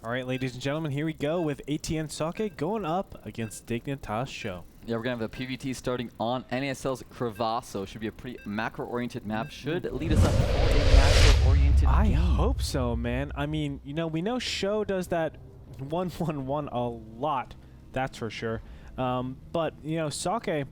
All right, ladies and gentlemen, here we go with ATN Socke going up against Dignitas Sjow. Yeah, we're going to have a PvT starting on NASL's Crevasse, so it should be a pretty macro-oriented map. Should lead us up for a macro-oriented I game. hope so, man. I mean, you know, we know Sjow does that 1-1-1 a lot, that's for sure. But, you know, Socke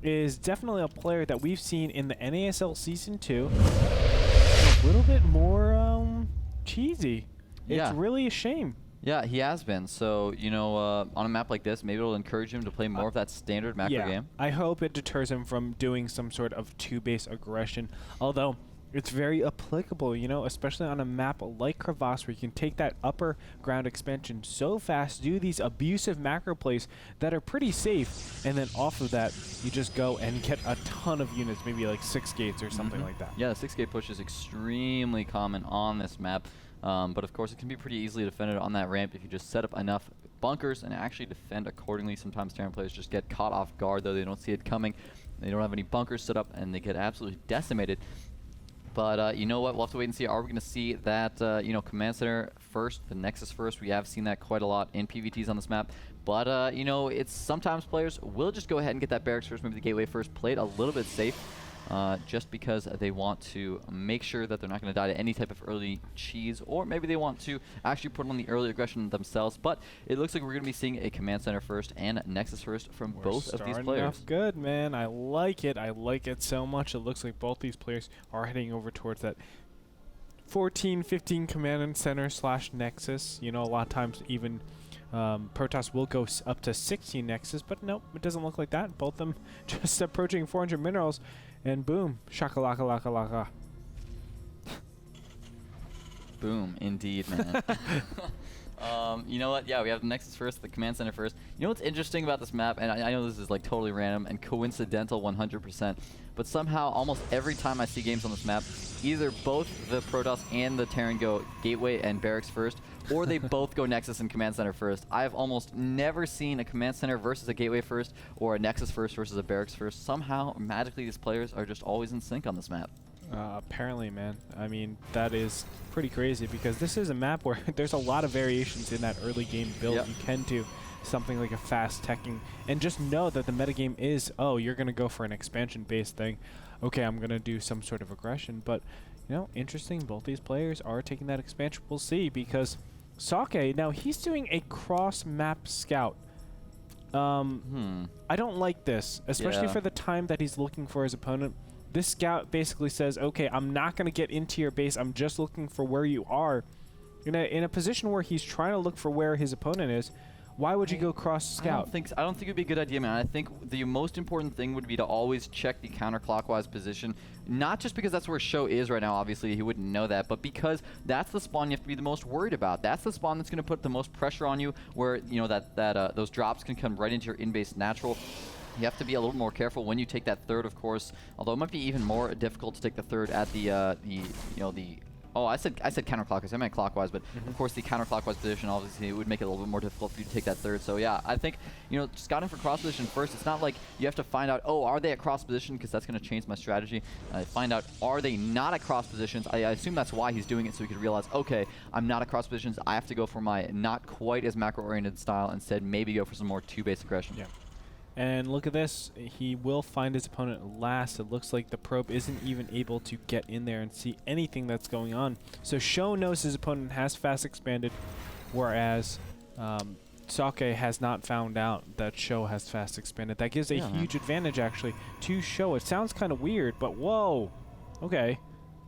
is definitely a player that we've seen in the NASL Season 2. A little bit more cheesy. Yeah. It's really a shame. Yeah, he has been. So, you know, on a map like this, maybe it'll encourage him to play more of that standard macro game. I hope it deters him from doing some sort of two-base aggression. Although, it's very applicable, you know, especially on a map like Crevasse, where you can take that upper ground expansion so fast, do these abusive macro plays that are pretty safe, and then off of that, you just go and get a ton of units, maybe like 6 gates or something like that. Yeah, the 6-gate push is extremely common on this map. But of course, it can be pretty easily defended on that ramp if you just set up enough bunkers and actually defend accordingly. Sometimes Terran players just get caught off guard, though they don't see it coming. They don't have any bunkers set up, and they get absolutely decimated. But you know what? We'll have to wait and see. Are we going to see that, you know, Command Center first, the Nexus first? We have seen that quite a lot in PvTs on this map. But, you know, it's sometimes players will just go ahead and get that barracks first, maybe the gateway first, play it a little bit safe. Just because they want to make sure that they're not going to die to any type of early cheese, or maybe they want to actually put on the early aggression themselves. But it looks like we're going to be seeing a Command Center first and Nexus first from both of these players. Good, man. I like it. I like it so much. It looks like both these players are heading over towards that 14-15 Command Center / Nexus. You know, a lot of times even Protoss will go up to 16 Nexus, but nope, it doesn't look like that. Both of them just approaching 400 minerals. And boom, shakalaka-laka-laka. Boom, indeed, man. You know what? Yeah, we have the Nexus first, the Command Center first. You know what's interesting about this map, and I know this is like totally random and coincidental 100%, but somehow almost every time I see games on this map, either both the Protoss and the Terran go Gateway and Barracks first, or they both go Nexus and Command Center first. I've almost never seen a Command Center versus a Gateway first, or a Nexus first versus a Barracks first. Somehow, magically, these players are just always in sync on this map. Apparently, man. I mean, that is pretty crazy, because this is a map where there's a lot of variations in that early game build. Yep. You can do something like a fast teching, and just know that the metagame is, oh, you're going to go for an expansion-based thing. Okay, I'm going to do some sort of aggression. But, you know, interesting. Both these players are taking that expansion. We'll see, because Socke, now he's doing a cross-map scout. I don't like this, especially for the time that he's looking for his opponent. This scout basically says, okay, I'm not going to get into your base. I'm just looking for where you are. In a position where he's trying to look for where his opponent is, why would you go cross scout? I don't think it'd be a good idea, man. I think the most important thing would be to always check the counterclockwise position. Not just because that's where Sjow is right now, obviously he wouldn't know that, but because that's the spawn you have to be the most worried about. That's the spawn that's going to put the most pressure on you, where you know that those drops can come right into your in-base natural. You have to be a little more careful when you take that third, of course. Although it might be even more difficult to take the third at I said counterclockwise. I meant clockwise, but of course the counterclockwise position obviously it would make it a little bit more difficult for you to take that third. So yeah, I think scouting for cross position first. It's not like you have to find out, oh, are they at cross position, because that's going to change my strategy. Find out, are they not at cross positions? I assume that's why he's doing it, so he could realize, okay, I'm not at cross positions. I have to go for my not quite as macro oriented style instead. Maybe go for some more two-base aggression. Yeah. And look at this. He will find his opponent last. It looks like the probe isn't even able to get in there and see anything that's going on. So Sjow knows his opponent has fast expanded, whereas Socke has not found out that Sjow has fast expanded. That gives a huge advantage, actually, to Sjow. It sounds kind of weird, but whoa. Okay.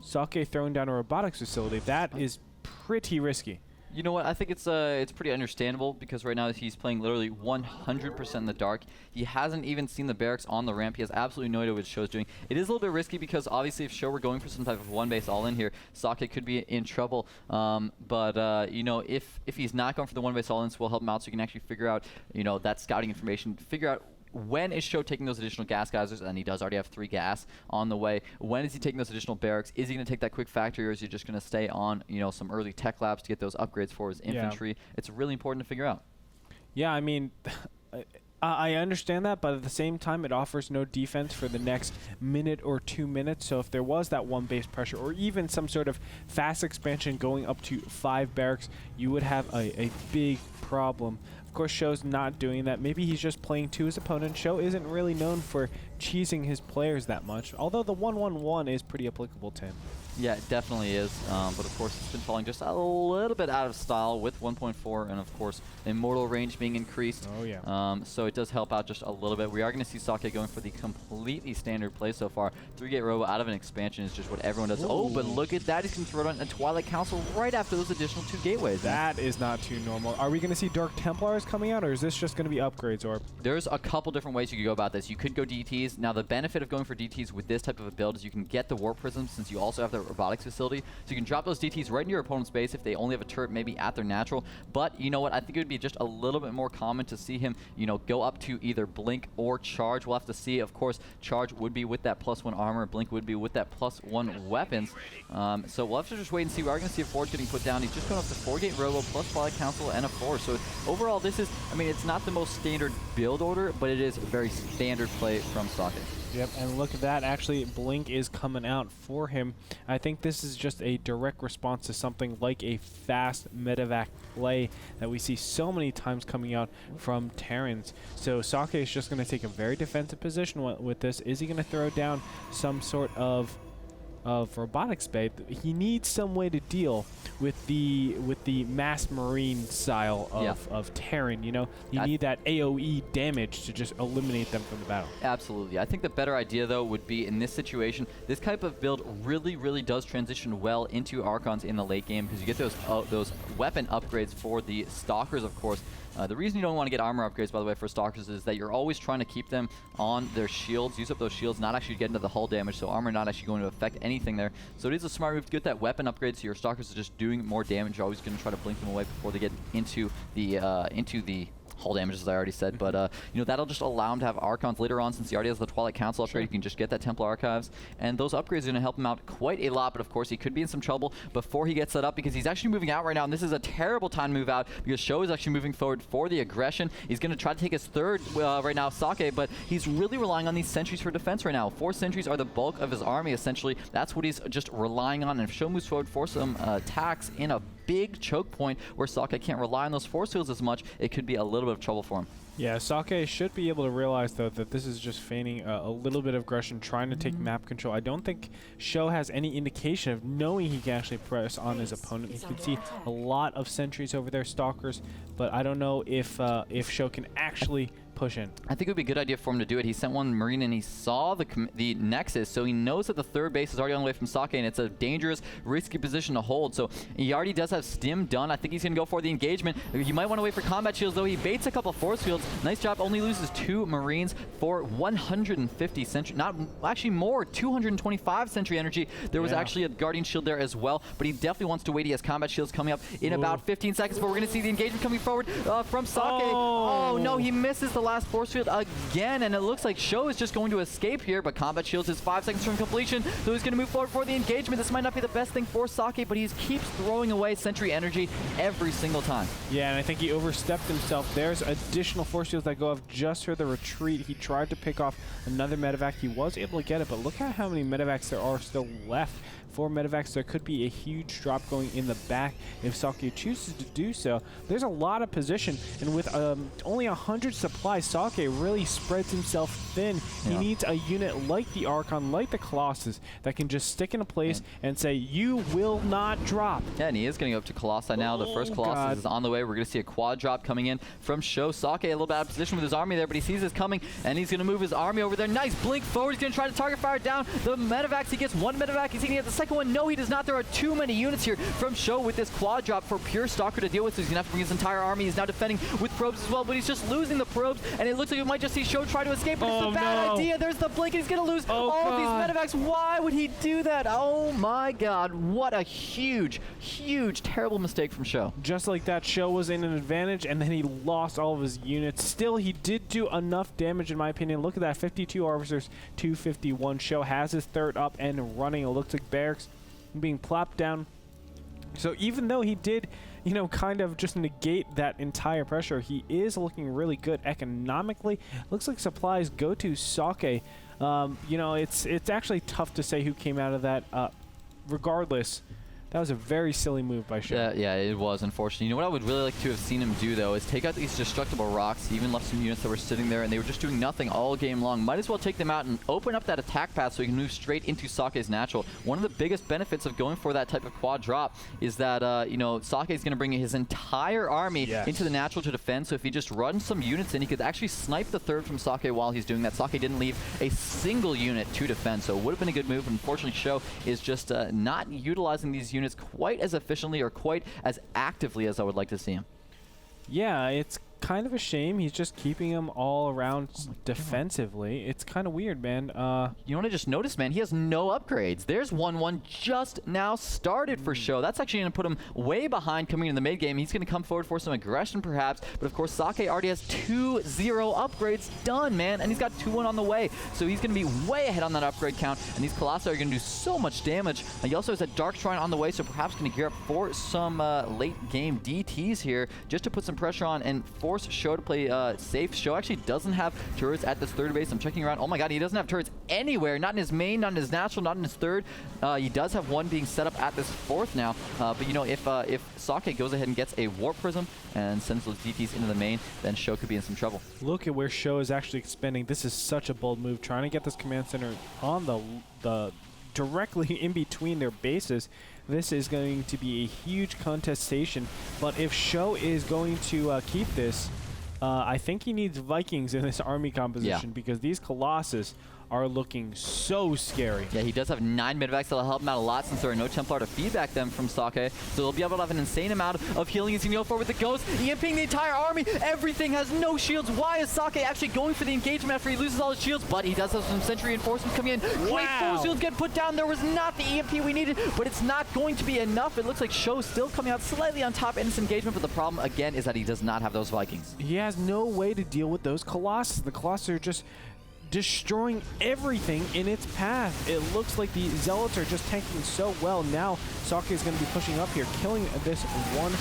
Socke throwing down a robotics facility. That is pretty risky. You know what? I think it's pretty understandable, because right now he's playing literally 100% in the dark. He hasn't even seen the barracks on the ramp. He has absolutely no idea what Show's doing. It is a little bit risky, because obviously if Sjow were going for some type of one-base all-in here, Socke could be in trouble. You know, if he's not going for the one-base all-ins, we'll help him out so you can actually figure out, you know, that scouting information, figure out when is Sjow taking those additional gas geysers, and he does already have 3 gas on the way. When is he taking those additional barracks? Is he going to take that quick factory, or is he just going to stay on, you know, some early tech labs to get those upgrades for his infantry? It's really important to figure out. Yeah, I mean, I understand that, but at the same time, it offers no defense for the next minute or 2 minutes. So if there was that one base pressure or even some sort of fast expansion going up to 5 barracks, you would have a big problem. Of course, Show's not doing that. Maybe he's just playing to his opponent. Sjow isn't really known for cheesing his players that much, although the 1-1-1 is pretty applicable to him. Yeah, it definitely is. But of course, it's been falling just a little bit out of style with 1.4, and of course, immortal range being increased. Oh, yeah. So it does help out just a little bit. We are going to see Socke going for the completely standard play so far. 3-gate robo out of an expansion is just what everyone does. Ooh. Oh, but look at that. He's going to throw down a Twilight Council right after those additional 2 gateways. That is not too normal. Are we going to see Dark Templars coming out, or is this just going to be upgrades? Or there's a couple different ways you could go about this. You could go DTs. Now, the benefit of going for DTs with this type of a build is you can get the Warp Prisms since you also have the Robotics Facility. So you can drop those DTs right into your opponent's base if they only have a turret maybe at their natural. But you know what? I think it would be just a little bit more common to see him, you know, go up to either Blink or Charge. We'll have to see. Of course, Charge would be with that +1 armor. Blink would be with that +1 weapons. So we'll have to just wait and see. We are going to see a Forge getting put down. He's just going up to 4-gate robo plus Twilight Council and a Forge. So overall, this is, I mean, it's not the most standard build order, but it is very standard play from Socke. Yep, and look at that. Actually, Blink is coming out for him. I think this is just a direct response to something like a fast medevac play that we see so many times coming out from Terrans. So Socke is just going to take a very defensive position with this. Is he going to throw down some sort of robotics bay? He needs some way to deal with the mass marine style of Terran. You know, you need that AoE damage to just eliminate them from the battle. Absolutely. I think the better idea though would be in this situation, this type of build really does transition well into Archons in the late game because you get those weapon upgrades for the Stalkers, of course. The reason you don't want to get armor upgrades, by the way, for Stalkers is that you're always trying to keep them on their shields, use up those shields, not actually get into the hull damage, so armor not actually going to affect anything there. So it is a smart move to get that weapon upgrade so your Stalkers are just doing more damage. You're always going to try to blink them away before they get into the hull damage, as I already said, but you know, that'll just allow him to have Archons later on. Since he already has the Twilight Council upgrade, you can just get that Templar Archives, and those upgrades are going to help him out quite a lot. But of course, he could be in some trouble before he gets set up because he's actually moving out right now, and this is a terrible time to move out because Sjow is actually moving forward for the aggression. He's going to try to take his third right now, Socke, but he's really relying on these sentries for defense right now. 4 sentries are the bulk of his army, essentially. That's what he's just relying on, and if Sjow moves forward for some attacks in a big choke point where Socke can't rely on those force fields as much, it could be a little bit of trouble for him. Yeah, Socke should be able to realize, though, that this is just feigning a little bit of aggression, trying to take map control. I don't think Sjow has any indication of knowing he can actually press on his opponent. You can see a lot of sentries over there, Stalkers, but I don't know if Sjow can actually push in. I think it would be a good idea for him to do it. He sent one Marine and he saw the Nexus, so he knows that the third base is already on the way from Socke, and it's a dangerous, risky position to hold. So he already does have Stim done. I think he's going to go for the engagement. You might want to wait for combat shields, though. He baits a couple force fields. Nice job. Only loses 2 Marines for 150 sentry. Not actually more, 225 sentry energy. There was actually a Guardian shield there as well, but he definitely wants to wait. He has combat shields coming up in about 15 seconds, but we're going to see the engagement coming forward from Socke. Oh no, he misses the last force field again, and it looks like Sjow is just going to escape here, but combat shields is 5 seconds from completion, so he's going to move forward for the engagement. This might not be the best thing for Socke, but he keeps throwing away sentry energy every single time. Yeah, and I think he overstepped himself. There's additional force fields that go off just for the retreat. He tried to pick off another medevac. He was able to get it, but look at how many medevacs there are still left. 4 medevacs. There could be a huge drop going in the back if Socke chooses to do so. There's a lot of position, and with only 100 supplies, Socke really spreads himself thin. He needs a unit like the Archon, like the Colossus, that can just stick in a place and say, you will not drop. Yeah, and he is going to go up to Colossi now. The first Colossus is on the way. We're going to see a quad drop coming in from Sjow. Socke a little bit out of position with his army there, but he sees this coming, and he's going to move his army over there. Nice blink forward. He's going to try to target fire down the medevacs. He gets 1 medevac. He's going to get the second one. No, he does not. There are too many units here from Sjow with this quad drop for pure Stalker to deal with, so he's going to have to bring his entire army. He's now defending with probes as well, but he's just losing the probes, and it looks like we might just see Sjow try to escape, but it's a bad idea. There's the blink, and he's going to lose all of these medevacs. Why would he do that? Oh my god, what a huge, terrible mistake from Sjow. Just like that, Sjow was in an advantage, and then he lost all of his units. Still, he did do enough damage, in my opinion. Look at that, 52 officers, 251. Sjow has his third up and running. It looks like barracks being plopped down. So even though he did you know, kind of just negate that entire pressure. He is looking really good economically. Looks like supplies go to Socke. You know, it's actually tough to say who came out of that. Regardless, that was a very silly move by Sjow. Yeah, it was, unfortunately. You know what I would really like to have seen him do, though, is take out these destructible rocks. He even left some units that were sitting there, and they were just doing nothing all game long. Might as well take them out and open up that attack path so he can move straight into Socke's natural. One of the biggest benefits of going for that type of quad drop is that, you know, Socke is going to bring his entire army into the natural to defend. So if he just runs some units in, he could actually snipe the third from Socke while he's doing that. Socke didn't leave a single unit to defend, so it would have been a good move. Unfortunately, Sjow is just not utilizing these units quite as efficiently or quite as actively as I would like to see him. Yeah, it's kind of a shame. He's just keeping them all around defensively. It's kind of weird, man. You know what I just noticed, man? He has no upgrades. There's 1-1 just now started for Sjow. That's actually going to put him way behind coming in the mid game. He's going to come forward for some aggression, perhaps. But of course, Socke already has 2-0 upgrades done, man. And he's got 2-1 on the way. So he's going to be way ahead on that upgrade count. And these Colossi are going to do so much damage. And he also has a Dark Shrine on the way, so perhaps going to gear up for some late game DTs here just to put some pressure on and force Sjow to play safe. Sjow actually doesn't have turrets at this third base. I'm checking around. Oh my god, he doesn't have turrets anywhere. Not in his main, not in his natural, not in his third. He does have one being set up at this fourth now. But you know, if Socke goes ahead and gets a Warp Prism and sends those DTs into the main, then Sjow could be in some trouble. Look at where Sjow is actually expending. This is such a bold move, trying to get this command center on the directly in between their bases. This is going to be a huge contestation, but if Sjow is going to keep this, I think he needs Vikings in this army composition because these Colossus are looking so scary. Yeah, he does have 9 midvacs that'll help him out a lot since there are no Templar to feedback them from Socke. So they'll be able to have an insane amount of healing. He's going to go forward with the Ghost, EMPing the entire army. Everything has no shields. Why is Socke actually going for the engagement after he loses all his shields? But he does have some sentry reinforcements coming in. Great full shields get put down. There was not the EMP we needed, but it's not going to be enough. It looks like Sjow still coming out slightly on top in this engagement, but the problem, again, is that he does not have those Vikings. He has no way to deal with those Colossus. The Colossus are just destroying everything in its path. It looks like the Zealots are just tanking so well. Now Socke is going to be pushing up here, killing this one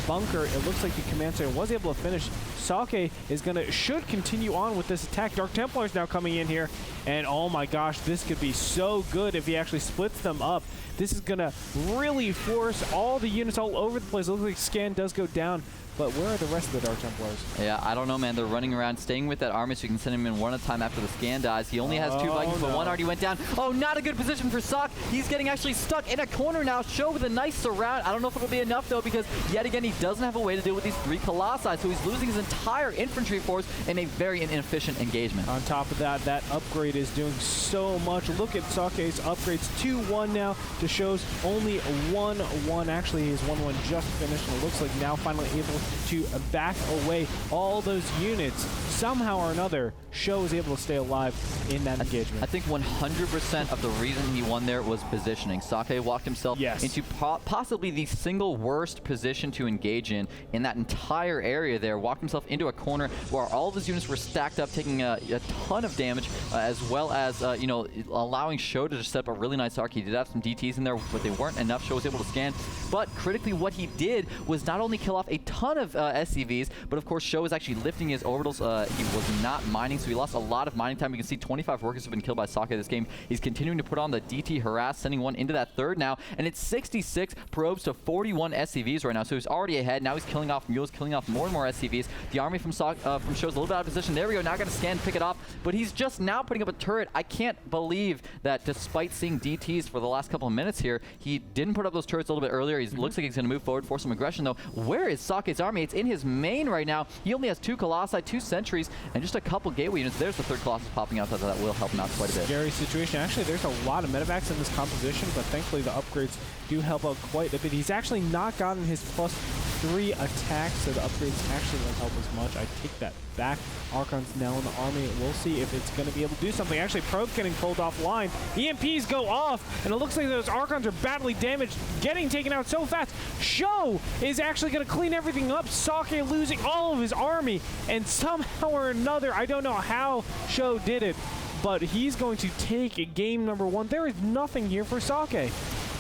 bunker. It looks like the command center was able to finish. Socke is should continue on with this attack. Dark Templars now coming in here, and oh my gosh, this could be so good if he actually splits them up. This is gonna really force all the units all over the place. It looks like scan does go down. But where are the rest of the Dark Templars? Yeah, I don't know, man. They're running around, staying with that army so you can send him in one at a time after the scan dies. He only has 2 Vikings, but one already went down. Oh, not a good position for Socke. He's getting actually stuck in a corner now. Sjow with a nice surround. I don't know if it'll be enough, though, because yet again, he doesn't have a way to deal with these 3 Colossi. So he's losing his entire infantry force in a very inefficient engagement. On top of that, that upgrade is doing so much. Look at Socke's upgrades. 2-1 now to Show's only 1-1. Actually, his 1-1 just finished, and it looks like now finally able to back away all those units. Somehow or another, Sjow is able to stay alive in that engagement. I think 100% of the reason he won there was positioning. Socke walked himself into possibly the single worst position to engage in that entire area there. Walked himself into a corner where all of his units were stacked up, taking a ton of damage, as well as, you know, allowing Sjow to just set up a really nice arc. He did have some DTs in there, but they weren't enough. Sjow was able to scan. But critically, what he did was not only kill off a ton of SCVs, but of course, Sjow was actually lifting his orbitals. He was not mining, so he lost a lot of mining time. You can see 25 workers have been killed by Socke this game. He's continuing to put on the DT harass, sending one into that third now, and it's 66 probes to 41 SCVs right now, so he's already ahead. Now he's killing off mules, killing off more and more SCVs. The army from Show's a little bit out of position. There we go, now got to scan, pick it up, but he's just now putting up a turret. I can't believe that despite seeing DTs for the last couple of minutes here, he didn't put up those turrets a little bit earlier. He looks like he's going to move forward for some aggression, though. Where is Socke's army? It's in his main right now. He only has 2 Colossi, 2 sentries, and just a couple gateway units. There's the third Colossus popping out, so that will help him out quite a bit. Scary situation. Actually, there's a lot of medevacs in this composition, but thankfully the upgrades do help out quite a bit. He's actually not gotten his +3 attacks, so the upgrades actually won't help as much. I take that back. Archon's now in the army. We'll see if it's going to be able to do something. Actually, Probe getting pulled offline. EMPs go off, and it looks like those Archons are badly damaged, getting taken out so fast. Sjow is actually going to clean everything up. Socke losing all of his army, and somehow or another, I don't know how Sjow did it, but he's going to take game number 1. There is nothing here for Socke.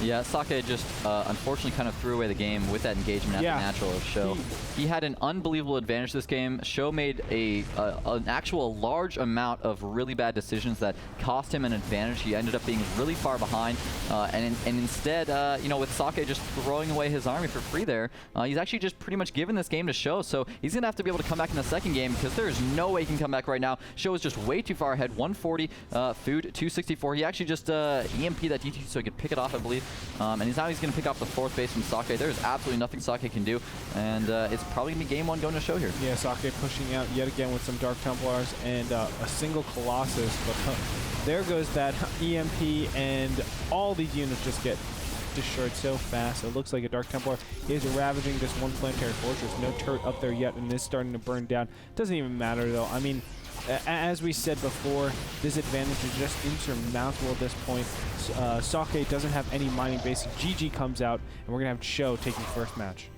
Yeah, Socke just unfortunately kind of threw away the game with that engagement at the natural of Sjow. He had an unbelievable advantage this game. Sjow made an actual large amount of really bad decisions that cost him an advantage. He ended up being really far behind, and instead, you know, with Socke just throwing away his army for free there, he's actually just pretty much given this game to Sjow. So he's gonna have to be able to come back in the second game because there's no way he can come back right now. Sjow is just way too far ahead. 140 food, 264. He actually just EMP that DT so he could pick it off, I believe. And he's going to pick off the 4th base from Socke. There's absolutely nothing Socke can do. And it's probably going to be game 1 going to Sjow here. Yeah, Socke pushing out yet again with some Dark Templars and a single Colossus. But there goes that EMP, and all these units just get destroyed so fast. It looks like a Dark Templar is ravaging this one planetary fortress. No turret up there yet, and it's starting to burn down. Doesn't even matter, though. I mean, as we said before, this advantage is just insurmountable at this point. Socke doesn't have any mining base. GG comes out, and we're going to have Sjow taking first match.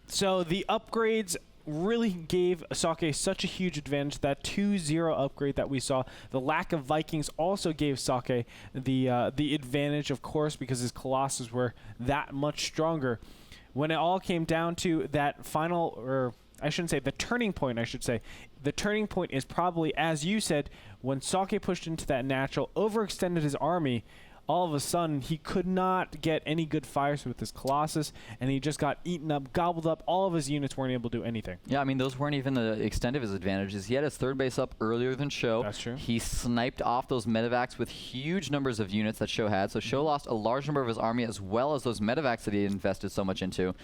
So the upgrades really gave Socke such a huge advantage. That 2-0 upgrade that we saw, the lack of Vikings also gave Socke the advantage, of course, because his Colossus were that much stronger. When it all came down to that final, or I shouldn't say the turning point, I should say. The turning point is probably, as you said, when Socke pushed into that natural, overextended his army. All of a sudden, he could not get any good fires with his Colossus, and he just got eaten up, gobbled up. All of his units weren't able to do anything. Yeah, I mean, those weren't even the extent of his advantages. He had his 3rd base up earlier than Sjow. That's true. He sniped off those medevacs with huge numbers of units that Sjow had. So Sjow lost a large number of his army, as well as those medevacs that he had invested so much into.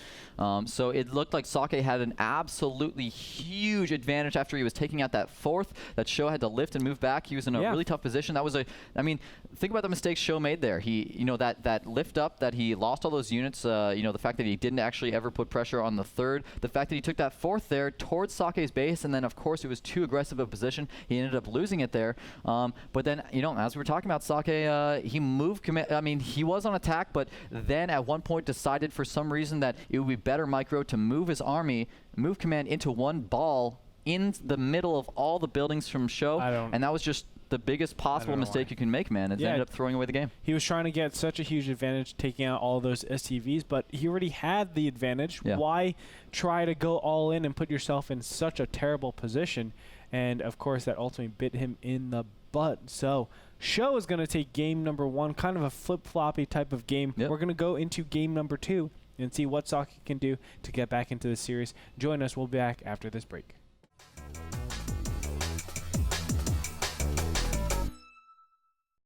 So it looked like Socke had an absolutely huge advantage after he was taking out that 4th that Sjow had to lift and move back. He was in a really tough position. That was I mean, think about the mistakes Sjow made there. You know, that lift up, that he lost all those units, you know, the fact that he didn't actually ever put pressure on the 3rd, the fact that he took that 4th there towards Socke's base, and then, of course, it was too aggressive a position. He ended up losing it there. But then, you know, as we were talking about, Socke, he moved command. I mean, he was on attack, but then at one point decided for some reason that it would be better micro to move his army, move command into one ball in the middle of all the buildings from Sjow, and that was just the biggest possible mistake you can make, man. It ended up throwing away the game. He was trying to get such a huge advantage taking out all those SCVs, but he already had the advantage. Yeah. Why try to go all in and put yourself in such a terrible position? And, of course, that ultimately bit him in the butt. So Sjow is going to take game number 1, kind of a flip-floppy type of game. Yep. We're going to go into game number 2 and see what Socke can do to get back into the series. Join us. We'll be back after this break.